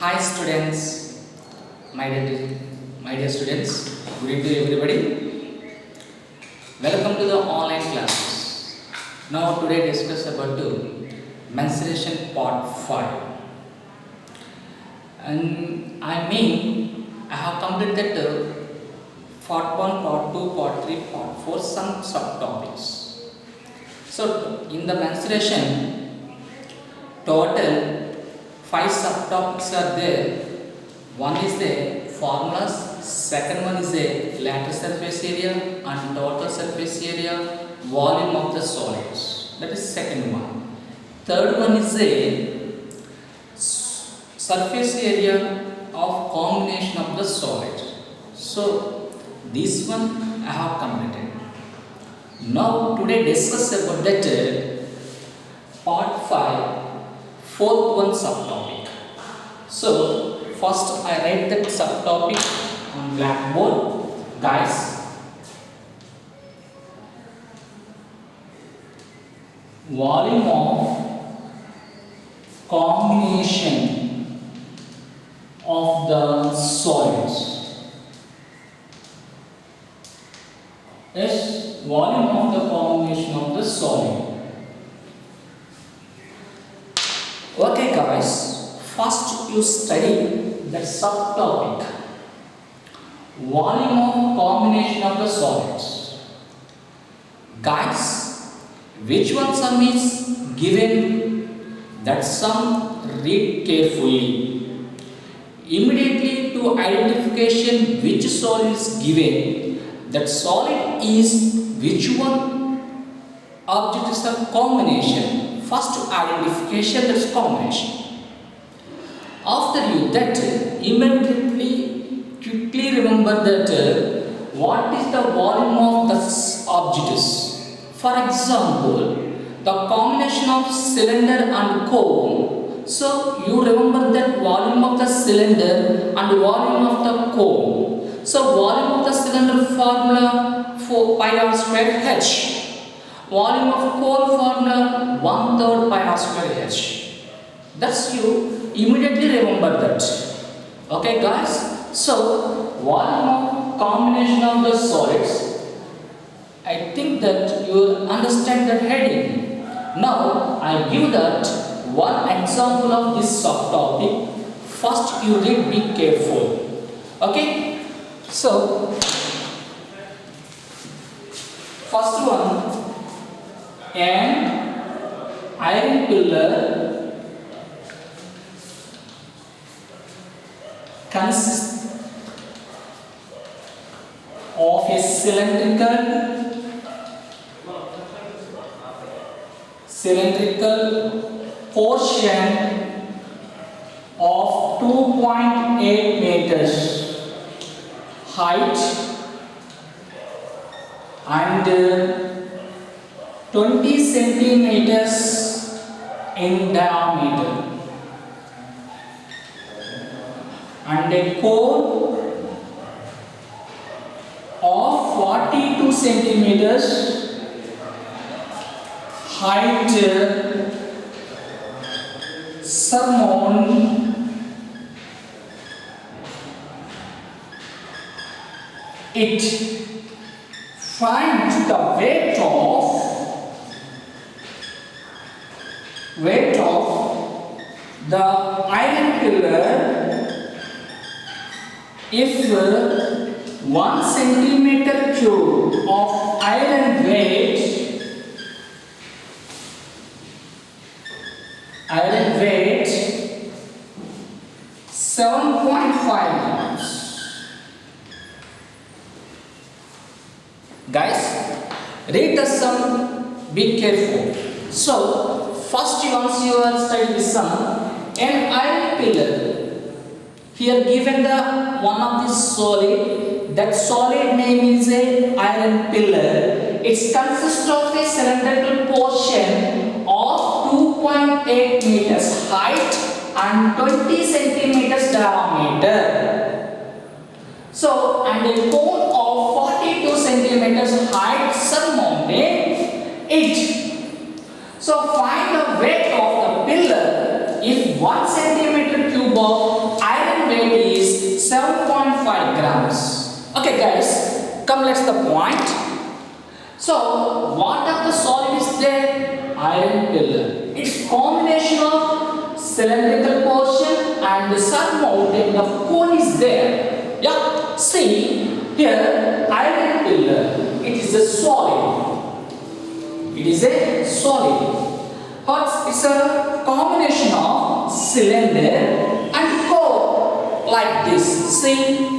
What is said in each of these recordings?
Hi students, my dear students, good evening everybody. Welcome to the online classes. Now today discuss about the mensuration part 5. And I have completed the part 1, part 2, part 3, part 4, some subtopics. So in the mensuration, total 5 subtopics are there. One is the formulas, second one is the lateral surface area and total surface area, volume of the solids. That is second one. Third one is the surface area of combination of the solid. So this one I have completed. Now today discuss about that part 5. Fourth one subtopic. So first I write that subtopic on blackboard. Guys, volume of combination of the solids. Yes, volume of the combination of the solid. Okay guys, first you study the subtopic, volume of combination of the solids. Guys, which one sum is given? That sum read carefully. Immediately to identification which solid is given, that solid is which one object is a combination. First identification, that is combination. After you that immediately quickly remember that what is the volume of the objects. For example, the combination of cylinder and cone. So you remember that volume of the cylinder and volume of the cone. So volume of the cylinder formula for pi r square h. Volume of cone formula 1/3 pi r square h. That's you immediately remember that. Okay guys. So volume of combination of the solids. I think that you understand the heading. Now I give that one example of this subtopic. First you read, be careful. Okay. So first one. An iron pillar consists of a cylindrical portion of 2.8 meters height and 20 centimeters in diameter, and a core of 42 centimeters height surmount it. Find the weight of the iron pillar if 1 centimeter cube of iron weight 7.5 grams. Guys, read the sum, be careful. So first once you are studying this sum, an iron pillar, here given the one of the solid, that solid name is a iron pillar. It consists of a cylindrical portion of 2.8 meters height and 20 centimeters diameter. So and a cone of 42 centimeters height surmounting it. So find the weight of the pillar if 1 centimeter cube of Okay guys, come let's the point. So what are the solid is there? Iron pillar. It's combination of cylindrical portion and the sun mountain of cone is there. Yeah, see here iron pillar. It is a solid. It is a solid. But it's a combination of cylinder and core like this. See,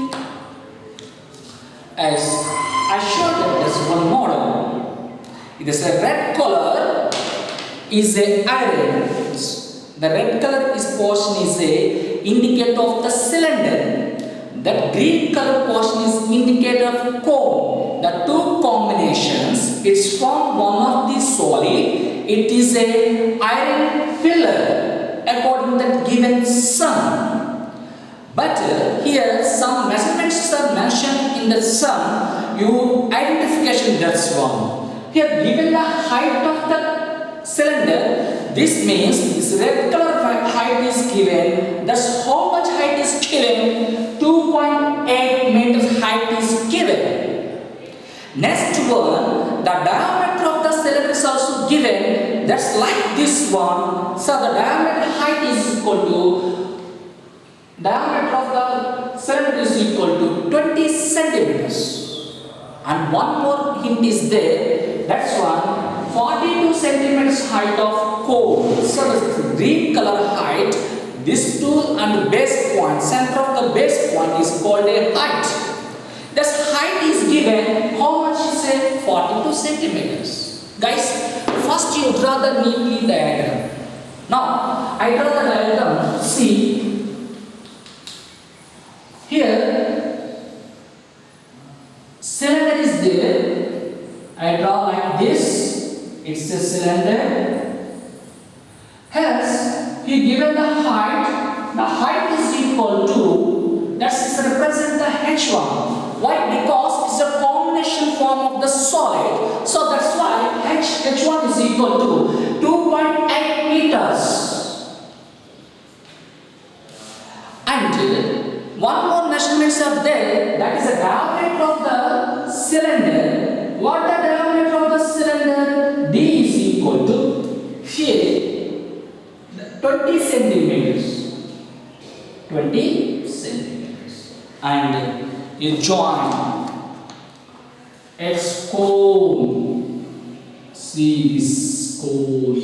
as I showed that this one model. It is a red color is a iron. The red color is portion is a indicator of the cylinder. The green color portion is indicator of core. The two combinations is from one of the solid. It is a iron pillar according to the given sum. But here some measurements are mentioned in the sum. You identification that's wrong. Here given the height of the cylinder, this means this red color height is given. That's how much height is given. 2.8 meters height is given. Next one, the diameter of the cylinder is also given. That's like this one. So the diameter height is equal to diameter of the cylinder is equal to 20 centimeters. And one more hint is there. That's one 42 centimeters height of core. So the green color height. This two and base point, center of the base point is called a height. This height is given, how much is it? 42 centimeters. Guys, first you draw the neatly diagram. Now, I draw the diagram, see, here, cylinder is there, I draw like this, it's a cylinder, hence, he given the height is equal to, that is represent the H1. Why? Because it's a combination form of the solid. So that's why H1 is equal to 2.8 meters. And one more measurements are there, that is the diameter of the cylinder. What the diameter of the cylinder? D is equal to, here, 20 centimeters. 20 centimeters. And you join X cone. See this cone.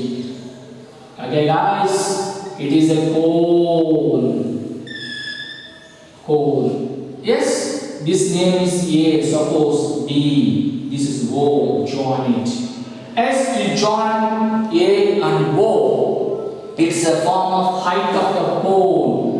Okay guys, it is a cone. Cone. Yes, this name is A, suppose B. This is O, join it. S to join A and O. It's a form of height of the cone.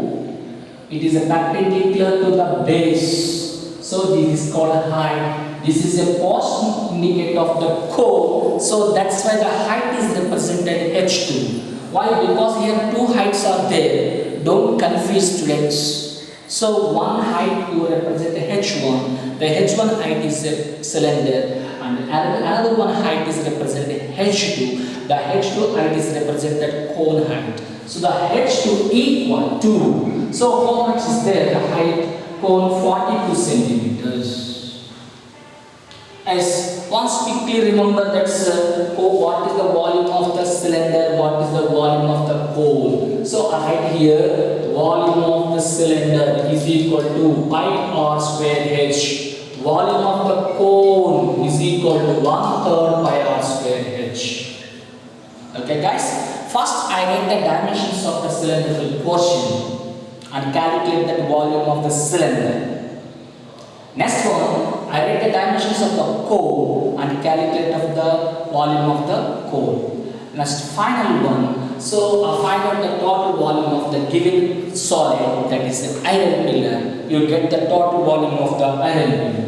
It is a perpendicular to the base. So this is called a height. This is a portion indicator of the cone. So that's why the height is represented H2. Why? Because here two heights are there. Don't confuse students. So one height you represent H1. The H1 height is a cylinder. And another one height is represented H2. The H2 height is represented cone height. So the H2 equal to, so how much is there? The height cone 42 centimeters. As once quickly remember that's what is the volume of the cylinder, what is the volume of the cone. So I write here volume of the cylinder is equal to pi r square h. Volume of the cone is equal to 1/3 pi r square h. Okay guys, first I write the dimensions of the cylindrical portion and calculate the volume of the cylinder. Next one, I write the dimensions of the core and calculate of the volume of the core. Next final one, so find out the total volume of the given solid, that is the iron pillar. You get the total volume of the iron pillar.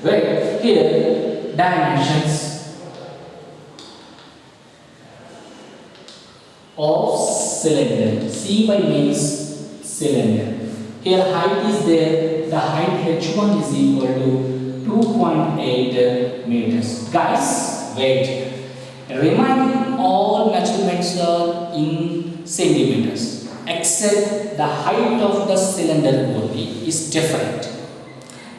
Right here, dimensions of cylinder. Cy means cylinder. Here height is there. The height H1 is equal to 2.8 meters. Guys, wait. Remaining all measurements are in centimeters, except the height of the cylinder only is different.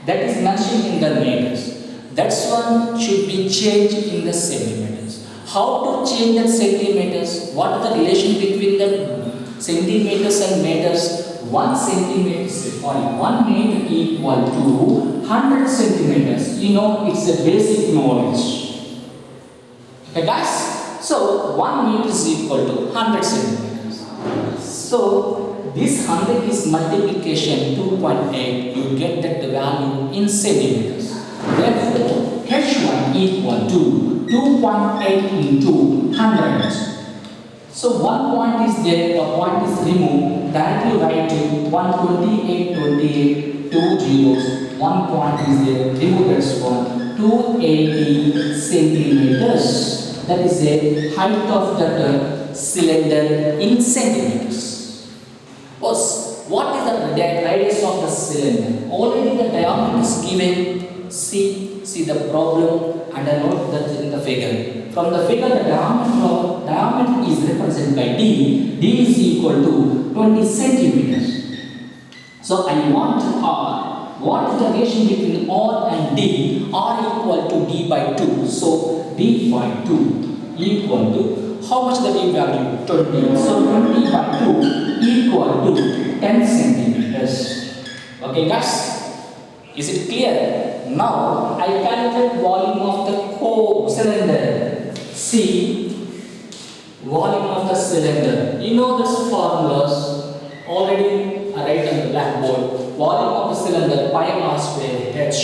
that is mentioned in the meters. That's one should be changed in the centimeters. How to change that centimeters? What is the relation between the centimeters and meters? 1 centimeter, sorry, 1 meter equal to 100 centimeters. You know, it's a basic knowledge. Okay, guys? So 1 meter is equal to 100 centimeters. So this 100 is multiplication 2.8. You get that value in centimeters. Therefore, H1 equal to 2.8 into 100. So one point is there, a point is removed. Directly write to 128, 28, 2 zeros. One point is there, remove this one. 280 centimeters. That is the height of that cylinder in centimeters. What is the radius of the cylinder? Already the diameter is given. See the problem and I note that in the figure. From the figure, the diameter is represented by D. D is equal to 20 centimeters. So I want R. What is the relation between R and D? R equal to D by 2. So D by 2 equal to, how much the D value? 20. So 20 by 2 equal to 10 centimeters. Okay guys? Is it clear? Now I calculate volume of the cylinder. See, volume of the cylinder. You know this formulas already right on the blackboard. Volume of the cylinder pi r square h.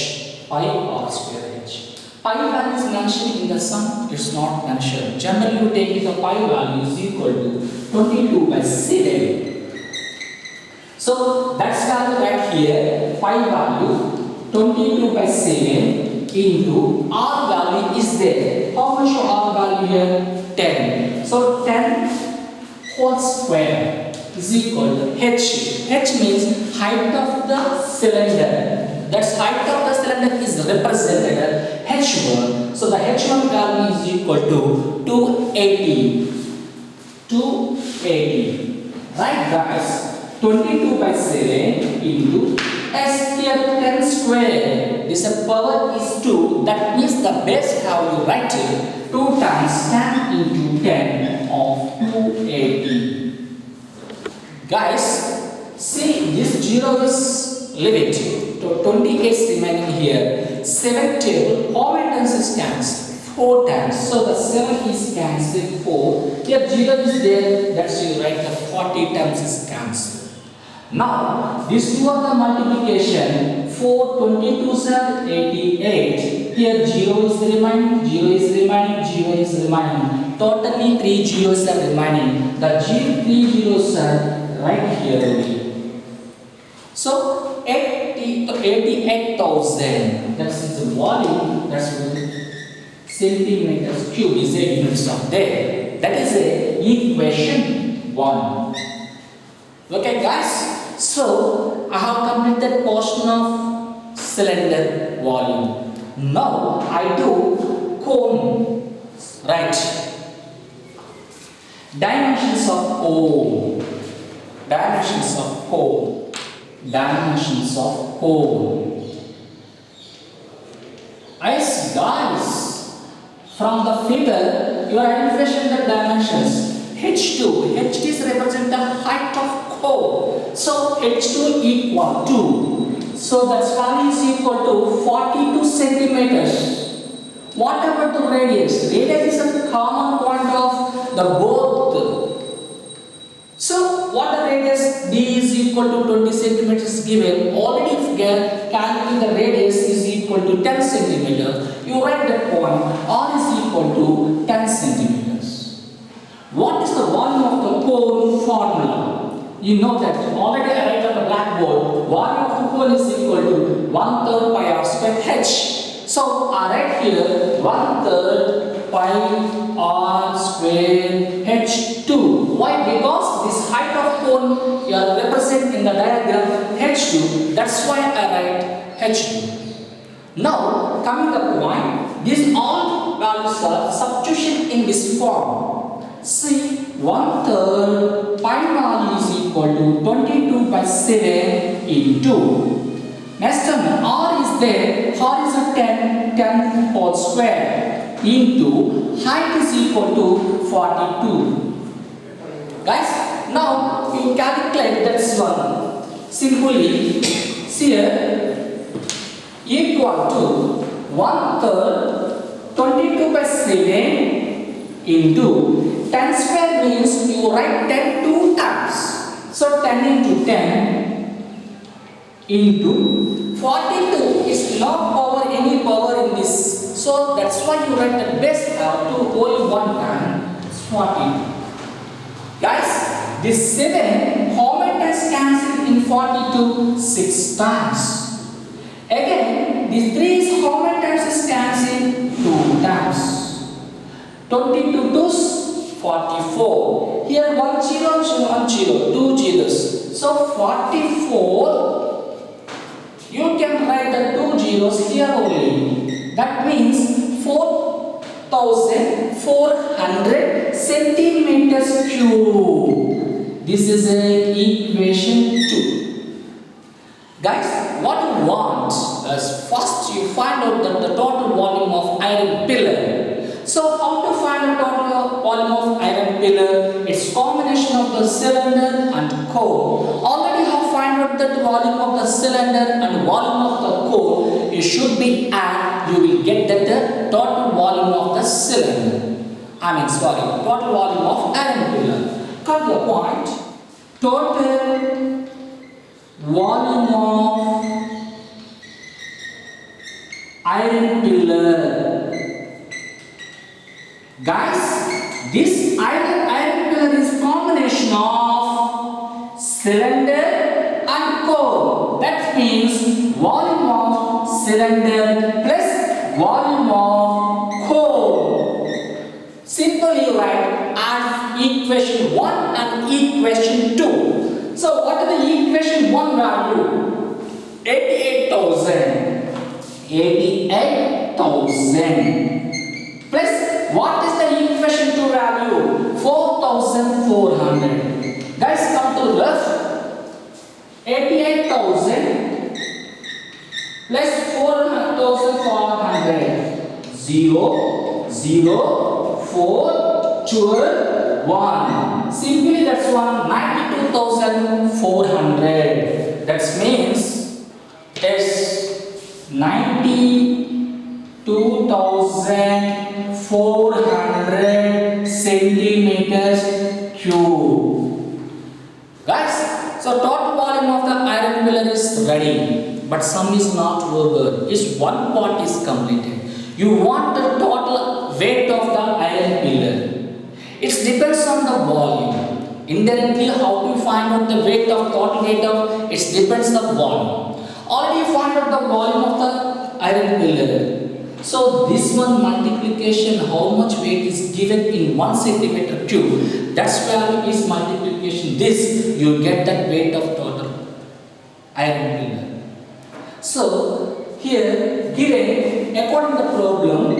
Pi r square h. Pi value is mentioned in the sum. It's not mentioned. Generally, you take the pi value is equal to 22 by 7. So that's value right here. Pi value 22 by 7 into R value is there. How much R value here? 10. So 10 whole square is equal to H. H means height of the cylinder. That's height of the cylinder is represented as H1. So the H1 value is equal to 280. 280. Right guys? 22 by 7 into S here 10 square. This power is 2. That means the base have you write it 2 times 10 into 10 of 280. Guys, see this 0 is leave it. So 28 is remaining here. 7 table, how many times is cancelled? 4 times. So the 7 is cancelled 4. Here 0 is there. That's you write the 40 times is cancelled. Now, these two are the multiplication. 4, 22 are 88. Here 0 is remaining, 0 is remaining, 0 is remaining. Totally 3 zeros are remaining. The 3 zeros are right here only. So, 88,000. That's the volume. That's centimeters cube is a units of there. That is a equation 1. Okay guys. So, I have completed portion of cylinder volume. Now, I do cone. Right. Dimensions of cone. Dimensions of cone. Dimensions of cone. Yes, guys. From the figure, you are identifying the dimensions. H2. H is represent the height of cone. So H2 equal to. So that's value is equal to 42 centimeters. What about the radius? Radius is a common point of the both. So what the radius? D is equal to 20 centimeters given. Already calculating the radius is equal to 10 centimeters. You write that point. R is equal to 10 centimeters. What is the volume of the cone formula? You know that already I write on the blackboard. Volume of the cone is equal to 1/3 pi r square h. So I write here 1/3 pi r square h2. Why? Because this height of cone you are represent in the diagram h2. That's why I write h2. Now coming to the point, these all values are substitution in this form. See, 1/3 pi value is equal to 22 by 7 into. Next one, R is there. R is a 10 whole square into height is equal to 42. Guys, now you calculate that's one. Simply, here equal to 1/3 22/7 into 10 square means you write 10 two times. So 10 into 10 into 42 is not power any power in this. So that's why you write the base to only one time. It's 42. Guys, this 7 how many times cancelled in 42? 6 times. Again, this 3 is how many times is cancelled? 2 times. 22 to 44. Here 1 0 and 1 0, 2 zeros. So 44. You can write the 2 zeros here only. That means 4,400 centimeters cube. This is equation 2. Guys, what you want is first you find out the total volume of iron pillar. So how to find the total volume of iron pillar? It's combination of the cylinder and core. Already have find out that volume of the cylinder and volume of the core. You should be add. You will get that the total volume of the cylinder. Total volume of iron pillar. Come to the point. Total volume of iron pillar. Guys, this iron pillar is combination of cylinder and core. That means volume of cylinder plus volume of core. Simply write as equation 1 and equation 2. So what is the equation 1 value? 88,000. 88,000. Plus what is the equation 2 value? 4,400. Guys, come to rough. 88,000 plus 4,400. 0, 0, 4, 12, 1. Simply that's 92,400. That means it's 92,400 centimeters cube. Guys, so total volume of the iron pillar is ready, but some is not over. Is one part is completed. You want the total weight of the iron pillar. It depends on the volume. Indirectly, how do you find out the weight of total weight of? It depends on the volume. Already you find out the volume of the iron pillar. So this one multiplication, how much weight is given in 1 centimeter cube, that's value is multiplication. This you get that weight of total iron pillar. So here given according to the problem,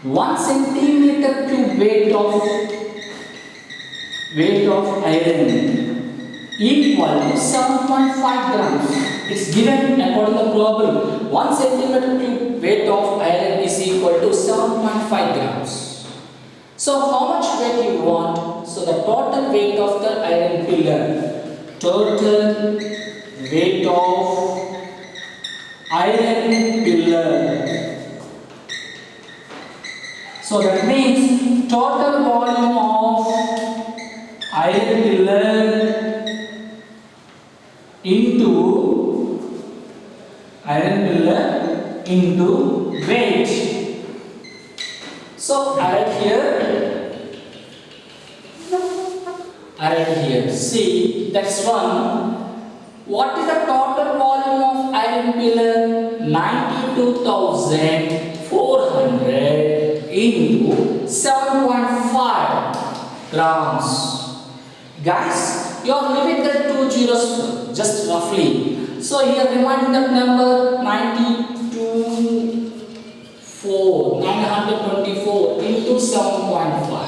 1 centimeter cube weight of iron equal to 7.5 grams. It's given according to the problem. 1 centimeter cube weight of iron is equal to 7.5 grams. So how much weight you want? So the total weight of the iron pillar. Total weight of iron pillar. So that means total volume of iron pillar into weight. So I write here. See, that's one. What is the total volume of iron pillar? 92,400 into 7.5 grams. Guys, you are leaving the 2 zeros just roughly. So here reminding that number 924 into 7.5.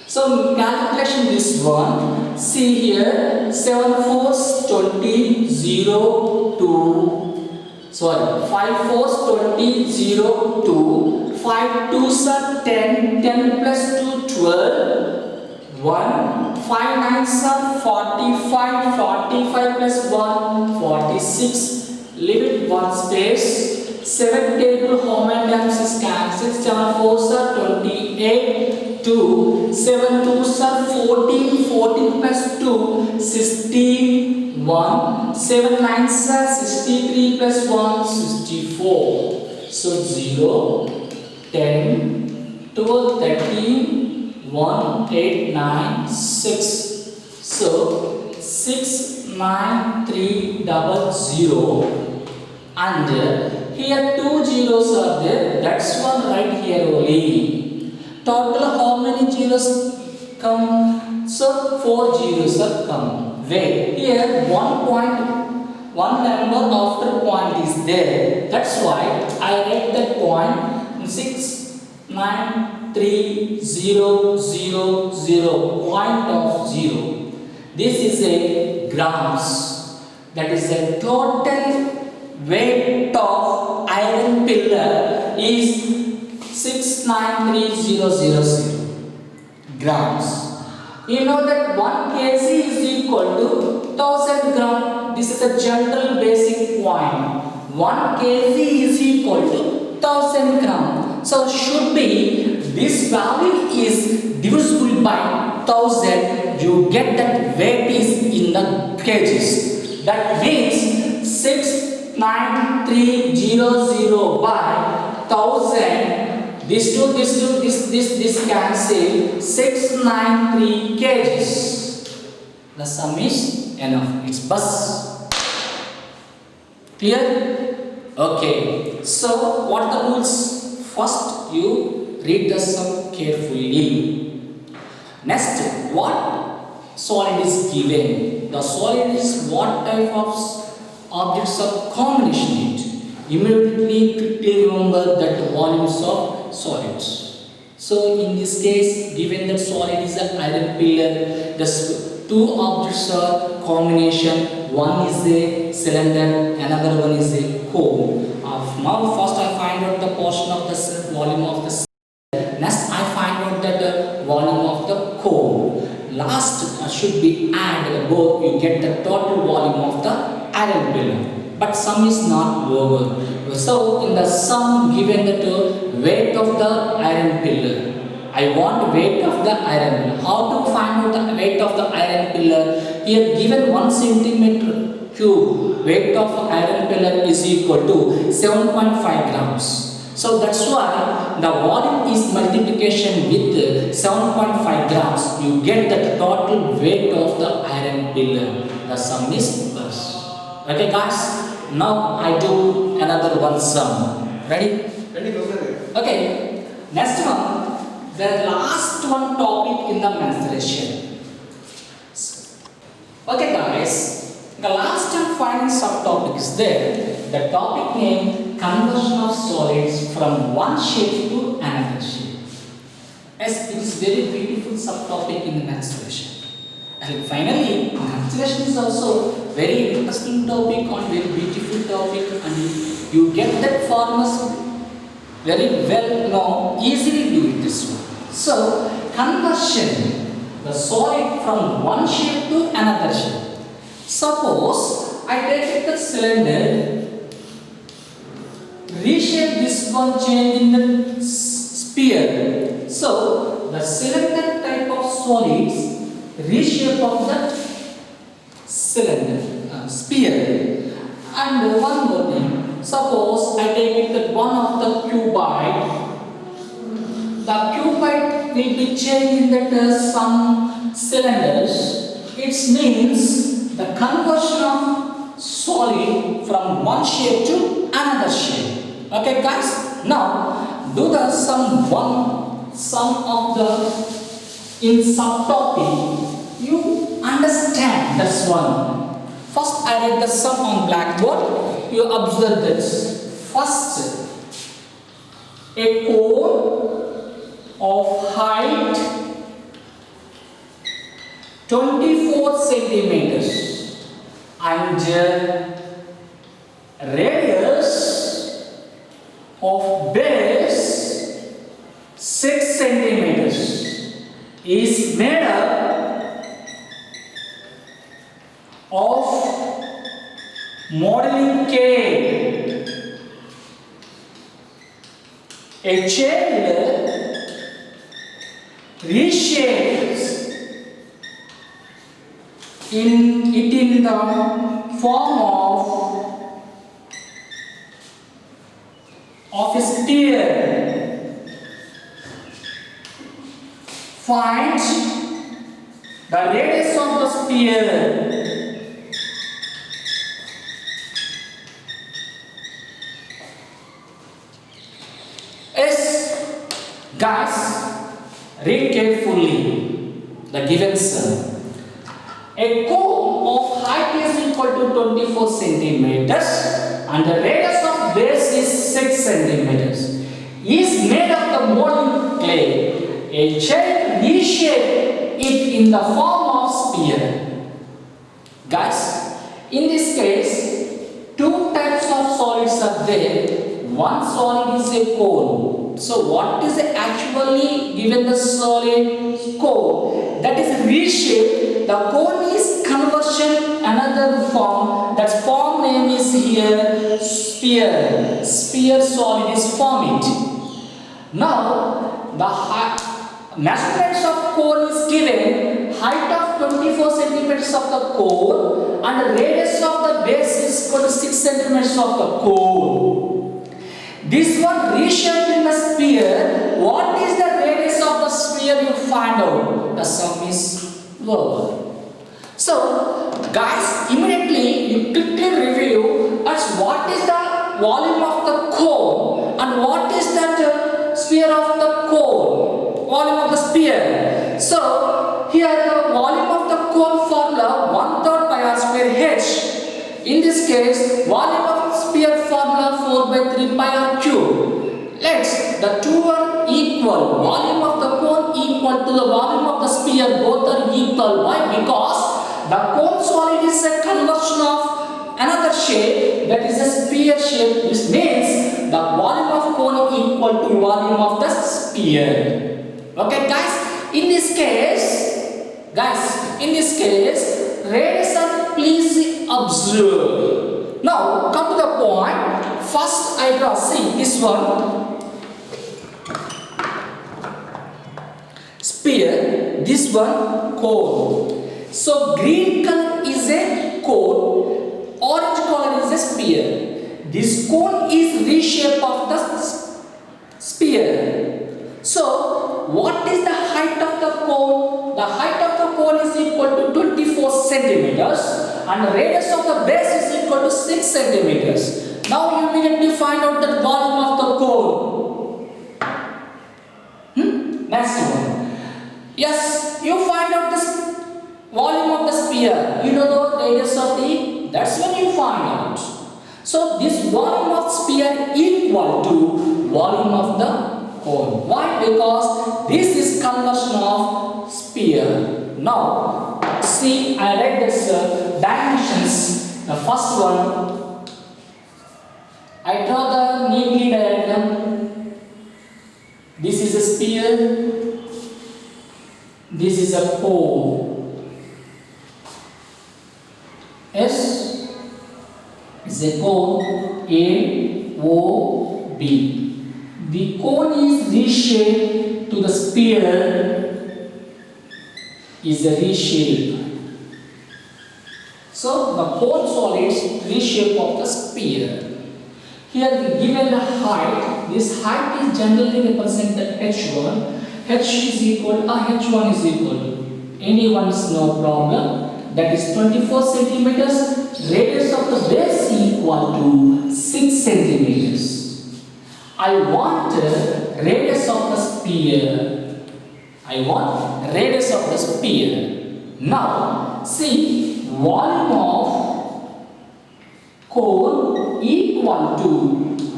So calculation this one. See here 7 4s 20 0 2 sorry 5 4s 20 0 2 5 2s are 10 10 plus 2 12 1 5 9s are 45 45 plus 1 46 leave it one space 7 table how many times is cancelled 7 4s are 28 2 7 2s are 14 14 plus 2 16 1 7 9s are 63 plus 1 64 so 0 10 12 13 1 8 9 6 so 6 9 3 double 0 and here two zeros are there, that's one right here only. Total how many zeros come? So 4 zeros are come. Wait, here one number after point is there. That's why I write that point 6 9 3 0 0 0 point of 0. This is a grams. That is a total weight of iron pillar is 693000 grams. You know that 1 kg is equal to 1000 gram. This is a general basic point. 1 kg is equal to 1000 gram. So should be this value is divisible by 1000. You get that weight is in the kgs. That means 69300 by 1000. This cancel 693 kgs. The sum is enough. It's bus. Clear? Okay. So what are the rules? First you read the sum carefully. Next, what solid is given? The solid is what type of objects of combination it. Immediately quickly remember that volumes of solids. So in this case, given that solid is an iron pillar, the two objects are combination. One is a cylinder, another one is a cone. Now first I find out the portion of the volume of the cylinder. Next I find out that the volume of the cone. Last should be added both, you get the total volume of the iron pillar. But sum is not over. So in the sum given the weight of the iron pillar. I want weight of the iron pillar. How to find out the weight of the iron pillar? Here given 1 centimeter cube weight of iron pillar is equal to 7.5 grams. So that's why the volume is multiplication with 7.5 grams. You get the total weight of the iron pillar. The sum is plus. Okay guys, now I do another one sum. Ready? Okay. Next one, the last one topic in the mensuration. Okay guys, the last and final subtopic is there. The topic name conversion of solids from one shape to another shape. Yes, it is very beautiful subtopic in the mensuration. And finally, mensuration is also very interesting topic and very beautiful topic, and you get that formulas very well now, easily do it this one. So, conversion the solid from one shape to another shape. Suppose I take the cylinder, reshape this one, change in the sphere. So, the cylinder type of solids, reshape of the cylinder, sphere. And one more thing, suppose I take it that one of the cuboid, the cuboid will be changed in that some cylinders. It means the conversion of solid from one shape to another shape. Okay guys, now do the sum of the in subtopic. You understand this one. First I write the sum on blackboard. You observe this. First, a cone of height 24 centimeters and and radius of base 6 centimeters is made up of modeling K. A child reshapes in the form of a sphere. Find the radius of the sphere. Yes, guys, read carefully the given sum. A cone of height is equal to 24 centimeters and the radius of base is 6 centimeters. Is made of the molding clay. A child reshaped it in the form of sphere. Guys, in this case, two types of solids are there. One solid is a cone. So what is actually given the solid cone? That is reshaped. The cone is conversion another form. That form name is here sphere. Sphere solid is formed. Now the measurements of cone is given. Height of 24 centimeters of the cone and the radius of the base is equal to 6 centimeters of the cone. This one reshaped in the sphere. What is the radius of the sphere? You find out. The sum is lower. So, guys, immediately you quickly review as what is the volume of the cone and what is that sphere of the cone, volume of the sphere. So, here the volume of the cone formula 1/3 pi r square h. In this case, volume of sphere formula 4/3 pi r cube. Let's the two are equal. Volume of the cone equal to the volume of the sphere. Both are equal. Why? Because the cone solid is a conversion of another shape, that is a sphere shape. This means the volume of cone equal to volume of the sphere. Okay, guys. In this case, radius of please observe. Now come to the point. First I draw, see this one sphere, this one cone. So green color is a cone, orange color is a sphere. This cone is reshape of the sphere. So what is the height of the cone? The height of the cone is equal to 24 centimeters and the radius of the base is equal to 6 centimeters. Now you immediately find out the volume of the cone. Next one. Yes, you find out this volume of the sphere. You know the radius of the, that's when you find out. So this volume of sphere equal to volume of the cone. Why? Because this is conversion of sphere. Now see, I write this dimensions. The first one, I draw the neatly diagram. This is a sphere. This is a cone. S is a cone. A O B. The cone is reshaped to the sphere is a reshape. So the cone solid is reshape of the sphere. Here we given the height. This height is generally represented h1. H is equal to h1 is equal to anyone is no problem. That is 24 centimeters. Radius of the base equal to 6 centimeters. I want radius of the sphere. I want radius of the sphere. Now, see, volume of cone equal to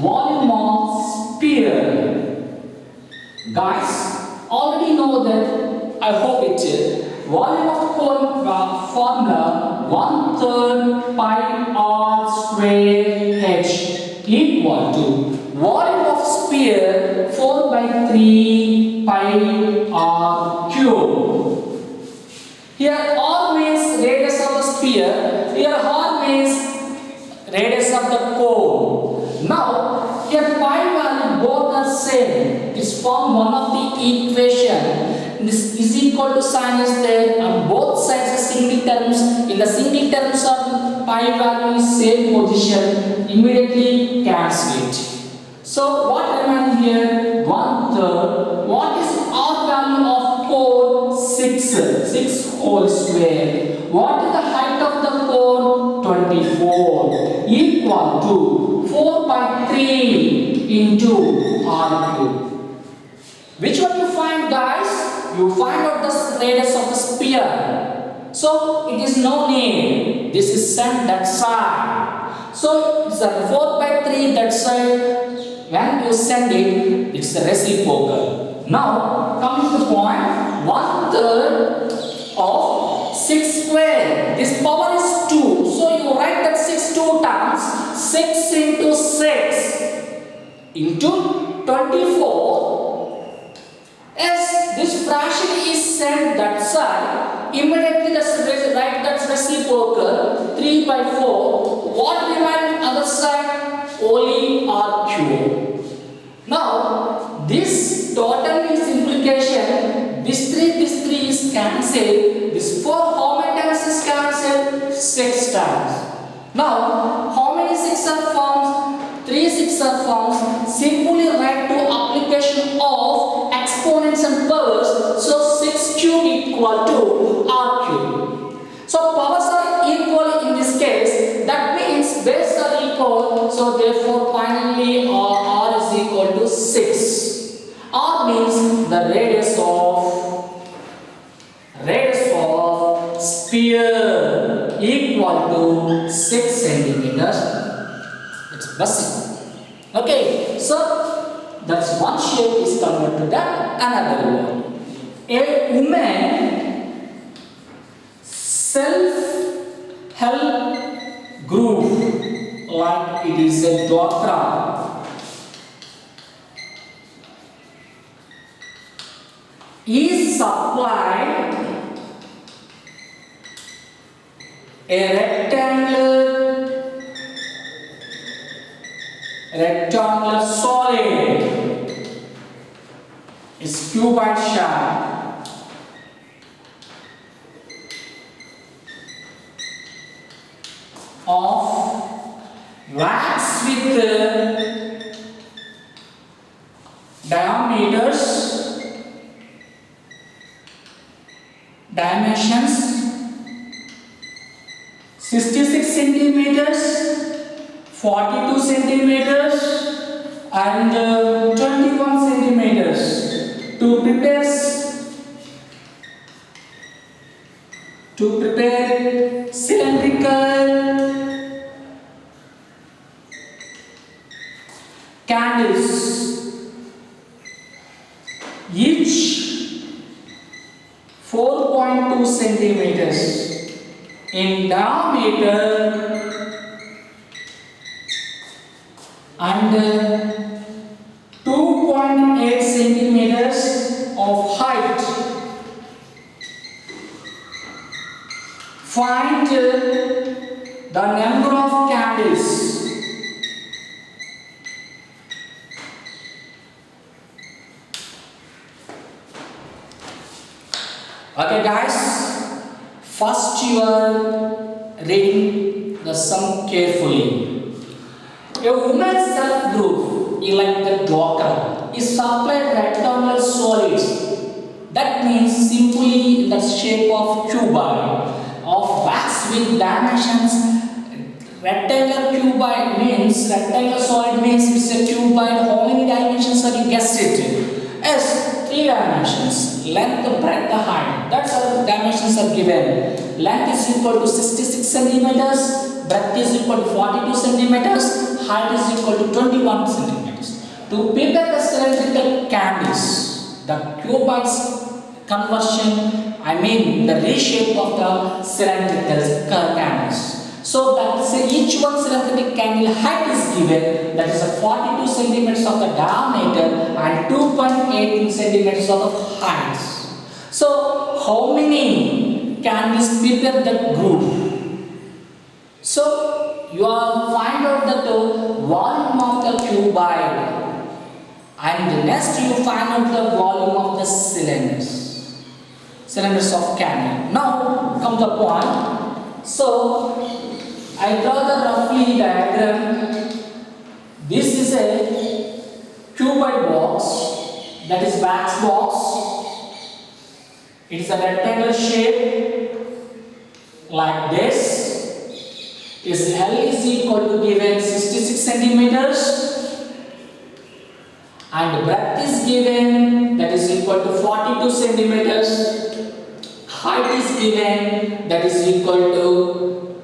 volume of sphere. Guys, already know that, I hope it is. Volume of cone formula 1/3 pi r square h equal to volume of sphere 4 by 3 pi r cube. Here r means radius of the sphere, here r means radius of the cone. Now here pi value both are same. It's form one of the equation. This is equal to sign is there and both sides are single terms. In the single terms of pi value is same position, immediately cancel it. So what remains here? 1/3. What is r value of cone? 6 whole square. What is the height of the cone? 24 equal to 4 by 3 into r cube. Which one you find, guys? You find out the radius of the sphere. So it is no need. This is sent that side. So it's a 4 by 3 that side. When you send it, it's a reciprocal. Now come to the point. 1/3 of 6 square. This power is 2. So you write that 6 two times. 6 into 6 into 24. As this fraction is sent that side, immediately write that reciprocal 3 by 4. What remains on other side? Only r cube. Now this total is implication. This 3 is cancelled. This 4 how many times is cancelled? 6 times. Now how many 6 are formed? 3 6 are formed. Simply write to application of exponents and powers. So 6 cube equal to r cube. So powers are equal in this case. That means base are equal. So therefore finally r is equal to 6. R means the radius of sphere equal to 6 centimeters. It's basic. Okay, so that's one shape is converted to that another one. A woman self-help group, like it is a doctor, is supplied a rectangular solid is cuboid shape of wax with dimensions 66 centimeters, 42 centimeters and 21 centimeters to prepare cylindrical candles, each 4.2 centimeters in diameter and 2.8 centimeters of height. Find the number of candles. Okay guys, first you are reading the sum carefully. A woman's self group, like the doctor, is supplied rectangular solids. That means simply in the shape of cuboid of wax with dimensions. Rectangular cuboid means rectangular solid means it's a cuboid. How many dimensions are you guessed it? Yes, 3 dimensions. Length, breadth, height. That's how dimensions are given. Length is equal to 66 centimeters. Breadth is equal to 42 centimeters. Height is equal to 21 centimeters. To prepare the cylindrical candles, the cuboid's conversion, I mean the reshape of the cylindrical candles. So the say each one cylindrical candle height is given, that is a 42 centimeters of the diameter and 2.8 centimeters of the height. So how many candles prepare that group? So you are find out the volume of the cuboid, and next you find out the volume of the cylinders of candle. Now come the point. So I draw the roughly diagram. This is a cuboid box, that is wax box. It is a rectangular shape like this. Its L is equal to given 66 centimeters and breadth is given, that is equal to 42 centimeters. Height is given, that is equal to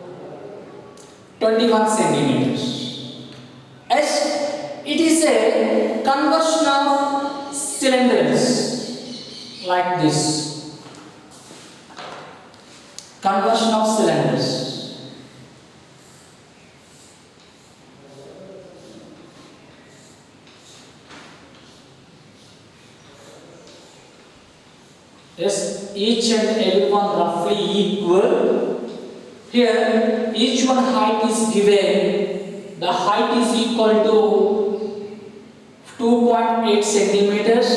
21 centimeters. As it is a conversion of cylinders like this. Conversion of cylinders. Yes, each and every one roughly equal. Here, each one height is given. The height is equal to 2.8 centimeters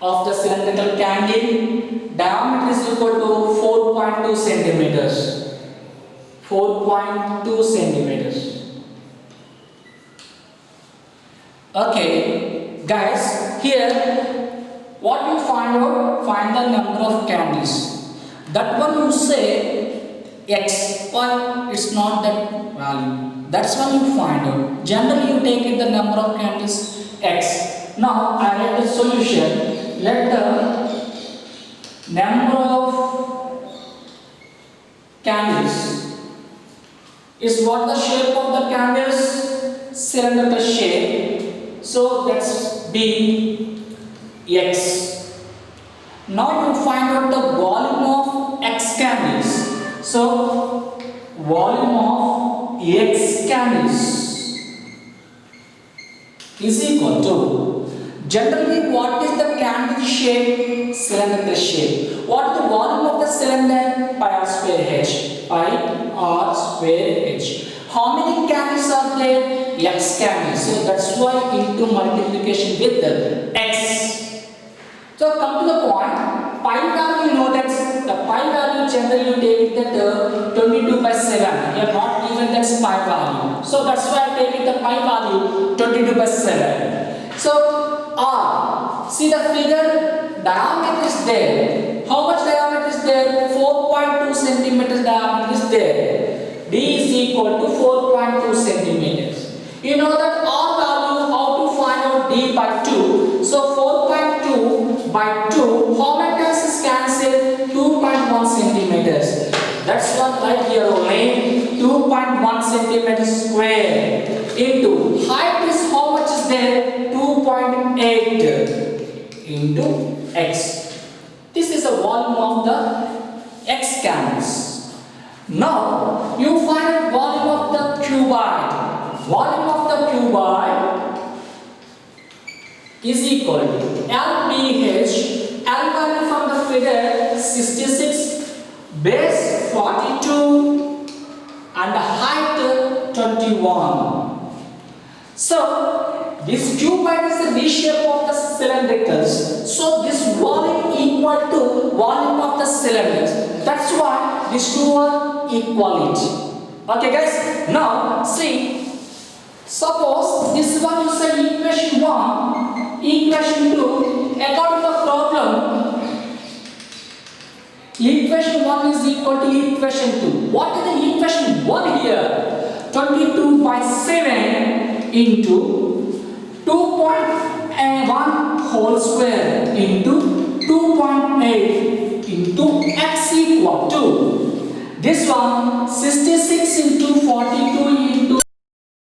of the cylindrical candle. Diameter is equal to 4.2 centimeters. 4.2 centimeters. Okay, guys, here what you find out? Find the number of candles. That one you say X, but it's not that value. That's one you find out. Generally you take it the number of candles X. Now I write the solution. Let the number of candles is what the shape of the candles? Cylindrical shape. So that's B. X. Now you find out the volume of X candles. So volume of X candles is equal to, generally what is the candle shape? Cylindrical shape. What is the volume of the cylinder? Pi r square h. Pi r square h. How many candles are there? X candles. So that's why into multiplication with the X. So come to the point, pi value, you know that the pi value generally you take it that 22 by 7. You are not given that pi value. So that's why I take it the pi value 22 by 7. So R, see the figure, diameter is there. How much diameter is there? 4.2 centimeters diameter is there. D is equal to 4.2 centimeters. You know that R value, how to find out D by 2. So 4.2 by 2, how many times is cancelled? 2.1 centimeters. That's what right here only. 2.1 centimeters square into height is how much is there? 2.8 into X. This is the volume of the X candles. Now you find volume of the cuboid. Volume of the cuboid is equal to LBH, L value from the figure 66, base 42 and the height 21. So this cuboid is the V shape of the cylindricals. So this volume equal to volume of the cylinders. That's why these two are equality. Okay guys, now see, suppose this one is the equation 1, equation 2, according to the problem, equation 1 is equal to equation 2. What is the equation 1 here? 22 by 7 into 2.1 whole square into 2.8 into X equal to, this one 66 into 42